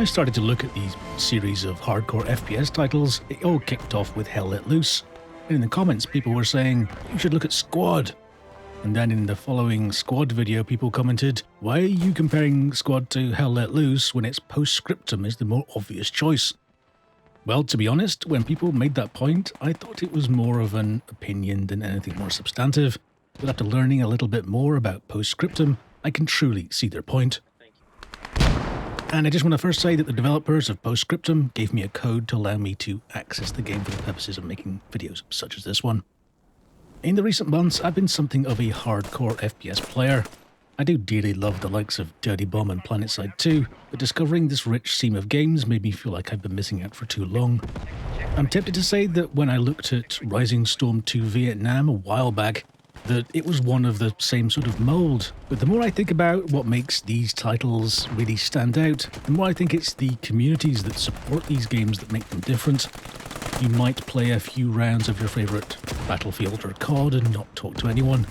I started to look at these series of hardcore FPS titles, it all kicked off with Hell Let Loose. And in the comments, people were saying, you should look at Squad. And then in the following Squad video, people commented, why are you comparing Squad to Hell Let Loose when its Post Scriptum is the more obvious choice? Well, to be honest, when people made that point, I thought it was more of an opinion than anything more substantive. But after learning a little bit more about Post Scriptum, I can truly see their point. And I just want to first say that the developers of Post Scriptum gave me a code to allow me to access the game for the purposes of making videos such as this one. In the recent months, I've been something of a hardcore FPS player. I do dearly love the likes of Dirty Bomb and PlanetSide 2, but discovering this rich seam of games made me feel like I've been missing out for too long. I'm tempted to say that when I looked at Rising Storm 2 Vietnam a while back, that it was one of the same sort of mould. But the more I think about what makes these titles really stand out, the more I think it's the communities that support these games that make them different. You might play a few rounds of your favourite Battlefield or COD and not talk to anyone.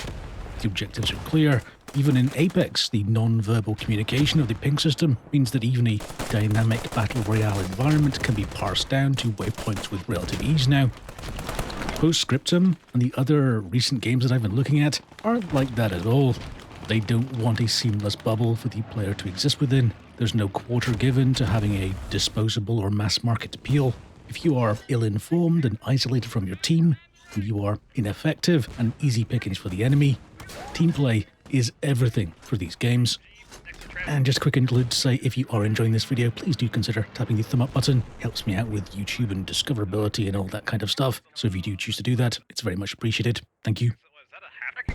The objectives are clear. Even in Apex, the non-verbal communication of the ping system means that even a dynamic Battle Royale environment can be parsed down to waypoints with relative ease now. Post Scriptum and the other recent games that I've been looking at aren't like that at all. They don't want a seamless bubble for the player to exist within. There's no quarter given to having a disposable or mass market appeal. If you are ill-informed and isolated from your team, and you are ineffective and easy pickings for the enemy, team play is everything for these games. And just a quick interlude to say, if you are enjoying this video, please do consider tapping the thumb up button. It helps me out with YouTube and discoverability and all that kind of stuff. So if you do choose to do that, it's very much appreciated. Thank you.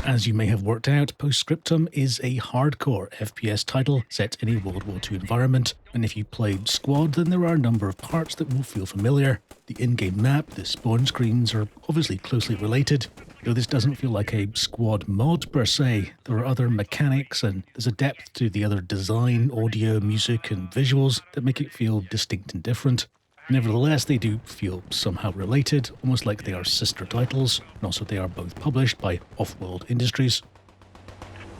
As you may have worked out, Post Scriptum is a hardcore FPS title set in a World War II environment. And if you played Squad, then there are a number of parts that will feel familiar. The in-game map, the spawn screens are obviously closely related. Though this doesn't feel like a Squad mod per se, there are other mechanics and there's a depth to the other design, audio, music and visuals that make it feel distinct and different. Nevertheless, they do feel somehow related, almost like they are sister titles, and also they are both published by Off-World Industries.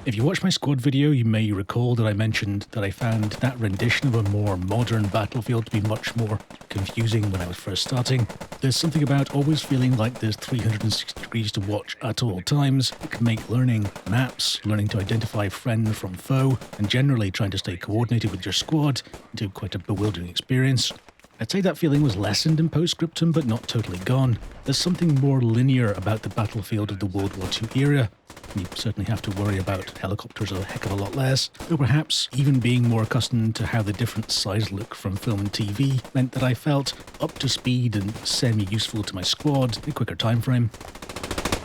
If you watched my Squad video, you may recall that I mentioned that I found that rendition of a more modern Battlefield to be much more confusing when I was first starting. There's something about always feeling like there's 360 degrees to watch at all times. It can make learning maps, learning to identify friend from foe, and generally trying to stay coordinated with your squad into quite a bewildering experience. I'd say that feeling was lessened in Post Scriptum, but not totally gone. There's something more linear about the battlefield of the World War II era. You certainly have to worry about helicopters a heck of a lot less, though perhaps even being more accustomed to how the different sides look from film and TV meant that I felt up to speed and semi-useful to my squad in a quicker time frame.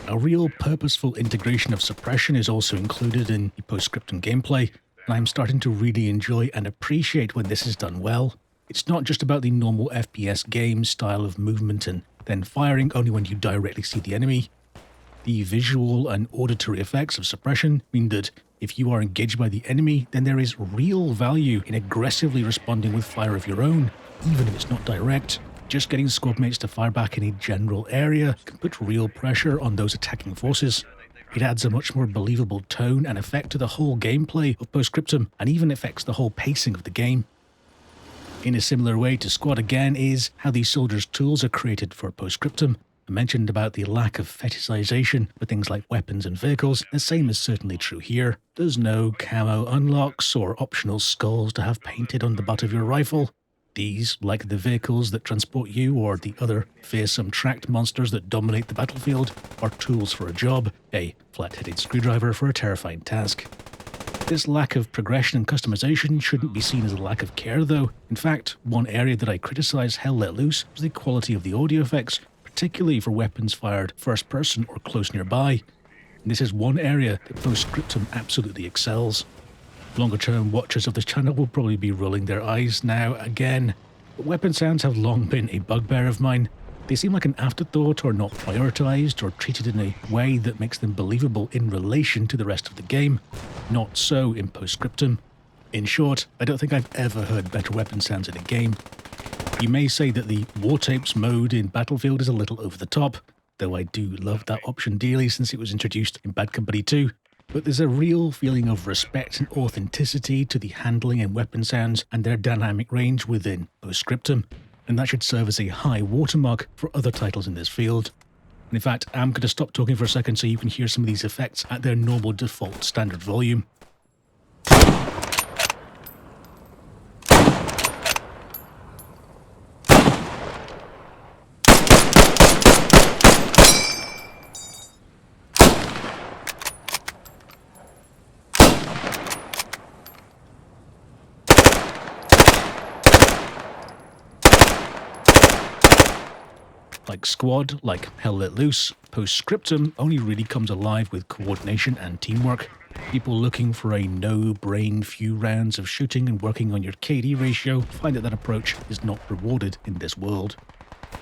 A real purposeful integration of suppression is also included in the Post Scriptum gameplay, and I'm starting to really enjoy and appreciate when this is done well. It's not just about the normal FPS game style of movement and then firing only when you directly see the enemy. The visual and auditory effects of suppression mean that if you are engaged by the enemy, then there is real value in aggressively responding with fire of your own, even if it's not direct. Just getting squad mates to fire back in a general area can put real pressure on those attacking forces. It adds a much more believable tone and effect to the whole gameplay of Post Scriptum, and even affects the whole pacing of the game. In a similar way to Squad again is how these soldiers' tools are created for Post Scriptum. I mentioned about the lack of fetishization for things like weapons and vehicles. The same is certainly true here. There's no camo unlocks or optional skulls to have painted on the butt of your rifle. These, like the vehicles that transport you or the other fearsome tracked monsters that dominate the battlefield, are tools for a job, a flat-headed screwdriver for a terrifying task. This lack of progression and customization shouldn't be seen as a lack of care though. In fact, one area that I criticised Hell Let Loose was the quality of the audio effects, particularly for weapons fired first person or close nearby. And this is one area that Post Scriptum absolutely excels. Longer term watchers of this channel will probably be rolling their eyes now again, but weapon sounds have long been a bugbear of mine. They seem like an afterthought or not prioritised or treated in a way that makes them believable in relation to the rest of the game. Not so in Post Scriptum. In short, I don't think I've ever heard better weapon sounds in a game. You may say that the War Tapes mode in Battlefield is a little over the top, though I do love that option dearly since it was introduced in Bad Company 2. but there's a real feeling of respect and authenticity to the handling and weapon sounds and their dynamic range within Post Scriptum, and that should serve as a high watermark for other titles in this field. And in fact, I'm going to stop talking for a second so you can hear some of these effects at their normal default standard volume. Like Squad, like Hell Let Loose, Post Scriptum only really comes alive with coordination and teamwork. People looking for a no-brain few rounds of shooting and working on your KD ratio find that approach is not rewarded in this world.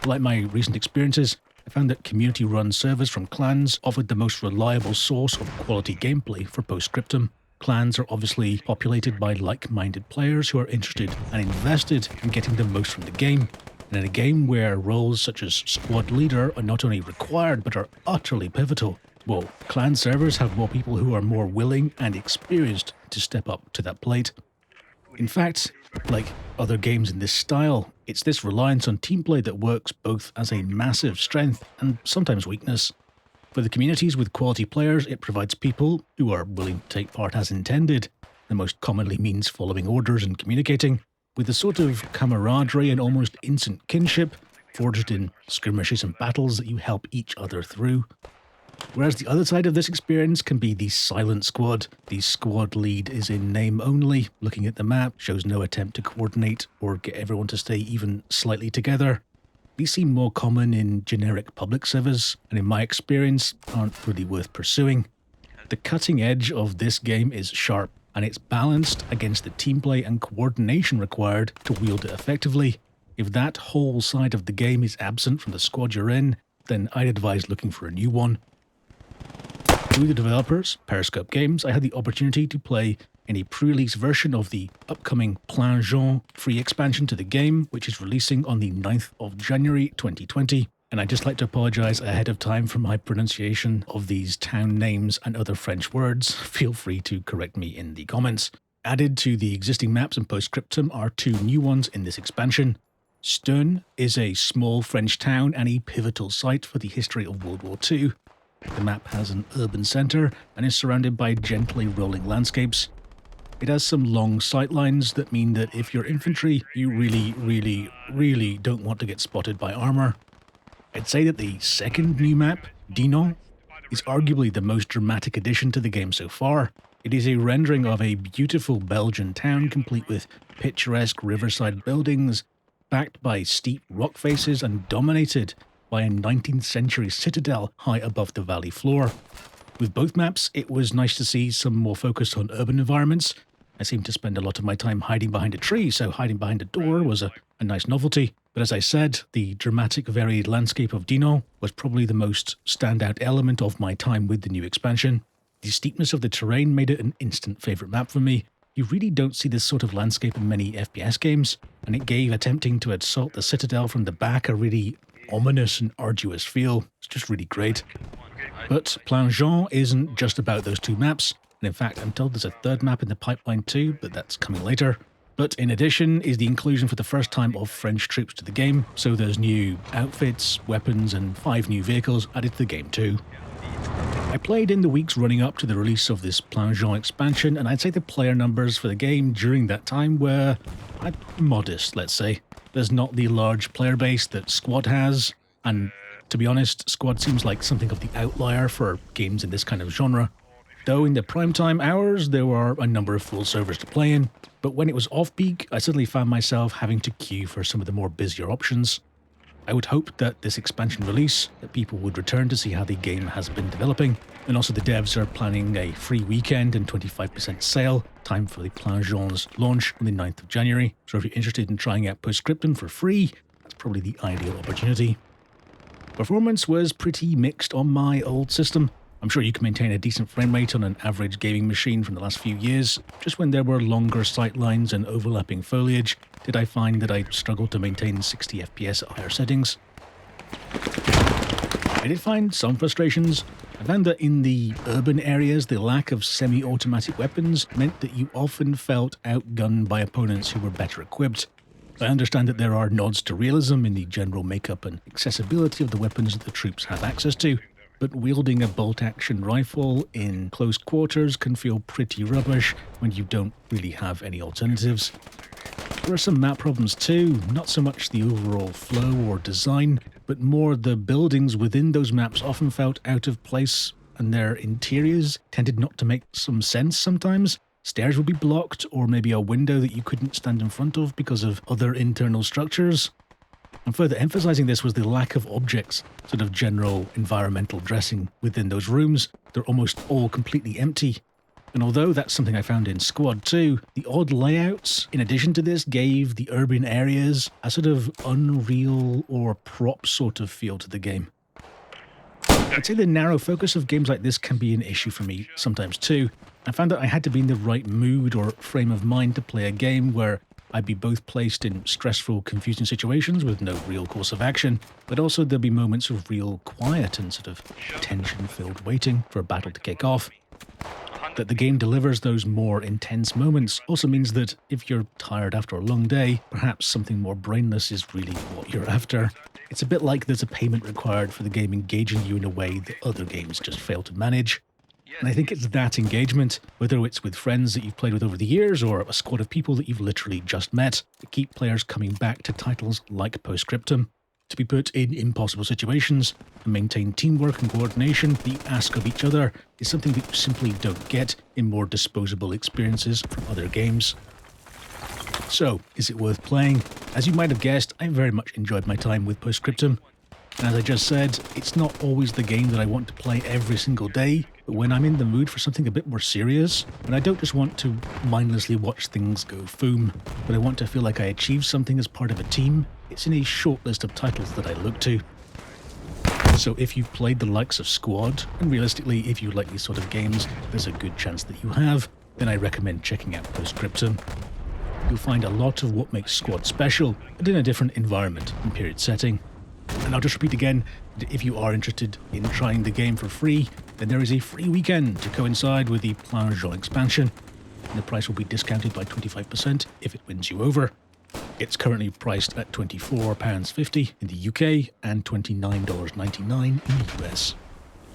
Like my recent experiences, I found that community-run servers from clans offered the most reliable source of quality gameplay for Post Scriptum. Clans are obviously populated by like-minded players who are interested and invested in getting the most from the game. And in a game where roles such as squad leader are not only required but are utterly pivotal, well, clan servers have more people who are more willing and experienced to step up to that plate. In fact, like other games in this style, it's this reliance on team play that works both as a massive strength and sometimes weakness. For the communities with quality players, it provides people who are willing to take part as intended, and most commonly means following orders and communicating, with a sort of camaraderie and almost instant kinship forged in skirmishes and battles that you help each other through. Whereas the other side of this experience can be the silent squad. The squad lead is in name only, looking at the map, shows no attempt to coordinate or get everyone to stay even slightly together. These seem more common in generic public servers, and in my experience, aren't really worth pursuing. The cutting edge of this game is sharp, and it's balanced against the team play and coordination required to wield it effectively. If that whole side of the game is absent from the squad you're in, then I'd advise looking for a new one. Through the developers, Periscope Games, I had the opportunity to play in a pre-release version of the upcoming PLAN JAUNE free expansion to the game, which is releasing on the 9th of January 2020. And I'd just like to apologise ahead of time for my pronunciation of these town names and other French words. Feel free to correct me in the comments. Added to the existing maps in Post Scriptum are two new ones in this expansion. Stonne is a small French town and a pivotal site for the history of World War II. The map has an urban centre and is surrounded by gently rolling landscapes. It has some long sightlines that mean that if you're infantry, you really don't want to get spotted by armour. I'd say that the second new map, Dinant, is arguably the most dramatic addition to the game so far. It is a rendering of a beautiful Belgian town complete with picturesque riverside buildings, backed by steep rock faces and dominated by a 19th century citadel high above the valley floor. With both maps, it was nice to see some more focus on urban environments. I seem to spend a lot of my time hiding behind a tree, so hiding behind a door was a nice novelty. But as I said, the dramatic varied landscape of Dinant was probably the most standout element of my time with the new expansion. The steepness of the terrain made it an instant favourite map for me. You really don't see this sort of landscape in many FPS games, and it gave attempting to assault the citadel from the back a really ominous and arduous feel. It's just really great. But PLAN JAUNE isn't just about those two maps, and in fact I'm told there's a third map in the pipeline too, but that's coming later. But in addition is the inclusion for the first time of French troops to the game, so there's new outfits, weapons and 5 new vehicles added to the game too. I played in the weeks running up to the release of this PLAN JAUNE expansion, and I'd say the player numbers for the game during that time were modest, let's say. There's not the large player base that Squad has, and to be honest, Squad seems like something of the outlier for games in this kind of genre. Though in the primetime hours, there were a number of full servers to play in, but when it was off-peak, I suddenly found myself having to queue for some of the more busier options. I would hope that this expansion release, that people would return to see how the game has been developing, and also the devs are planning a free weekend and 25% sale, time for the PLAN JAUNE's launch on the 9th of January. So if you're interested in trying out Post Scriptum for free, that's probably the ideal opportunity. Performance was pretty mixed on my old system. I'm sure you can maintain a decent frame rate on an average gaming machine from the last few years. Just when there were longer sightlines and overlapping foliage, did I find that I struggled to maintain 60 FPS at higher settings. I did find some frustrations. I found that in the urban areas, the lack of semi-automatic weapons meant that you often felt outgunned by opponents who were better equipped. I understand that there are nods to realism in the general makeup and accessibility of the weapons that the troops have access to, but wielding a bolt-action rifle in close quarters can feel pretty rubbish when you don't really have any alternatives. There are some map problems too, not so much the overall flow or design, but more the buildings within those maps often felt out of place, and their interiors tended not to make some sense sometimes. Stairs would be blocked, or maybe a window that you couldn't stand in front of because of other internal structures. And further emphasizing this was the lack of objects, sort of general environmental dressing within those rooms. They're almost all completely empty. And although that's something I found in Squad 2, the odd layouts, in addition to this, gave the urban areas a sort of unreal or prop sort of feel to the game. I'd say the narrow focus of games like this can be an issue for me sometimes too. I found that I had to be in the right mood or frame of mind to play a game where I'd be both placed in stressful, confusing situations with no real course of action, but also there'd be moments of real quiet and sort of tension-filled waiting for a battle to kick off. That the game delivers those more intense moments also means that if you're tired after a long day, perhaps something more brainless is really what you're after. It's a bit like there's a payment required for the game engaging you in a way that other games just fail to manage. And I think it's that engagement, whether it's with friends that you've played with over the years or a squad of people that you've literally just met, that keep players coming back to titles like Post Scriptum. To be put in impossible situations and maintain teamwork and coordination that you ask of each other is something that you simply don't get in more disposable experiences from other games. So, is it worth playing? As you might have guessed, I very much enjoyed my time with Post Scriptum. And as I just said, it's not always the game that I want to play every single day, but when I'm in the mood for something a bit more serious, when I don't just want to mindlessly watch things go boom, but I want to feel like I achieved something as part of a team, it's in a short list of titles that I look to. So if you've played the likes of Squad, and realistically if you like these sort of games, there's a good chance that you have, then I recommend checking out Post Scriptum. You'll find a lot of what makes Squad special, and in a different environment and period setting. And I'll just repeat again, that if you are interested in trying the game for free, then there is a free weekend to coincide with the PLAN JAUNE expansion, and the price will be discounted by 25% if it wins you over. It's currently priced at £24.50 in the UK and $29.99 in the US.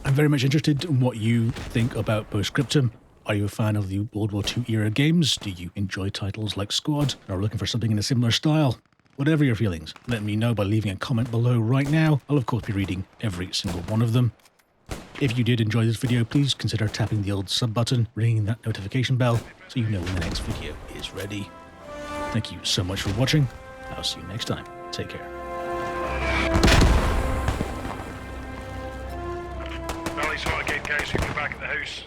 I'm very much interested in what you think about Post Scriptum. Are you a fan of the World War II era games? Do you enjoy titles like Squad? Or are looking for something in a similar style? Whatever your feelings, let me know by leaving a comment below right now. I'll of course be reading every single one of them. If you did enjoy this video, please consider tapping the old sub button, ringing that notification bell, so you know when the next video is ready. Thank you so much for watching. I'll see you next time. Take care. Well, he's hot again, guys. We'll be back at the house.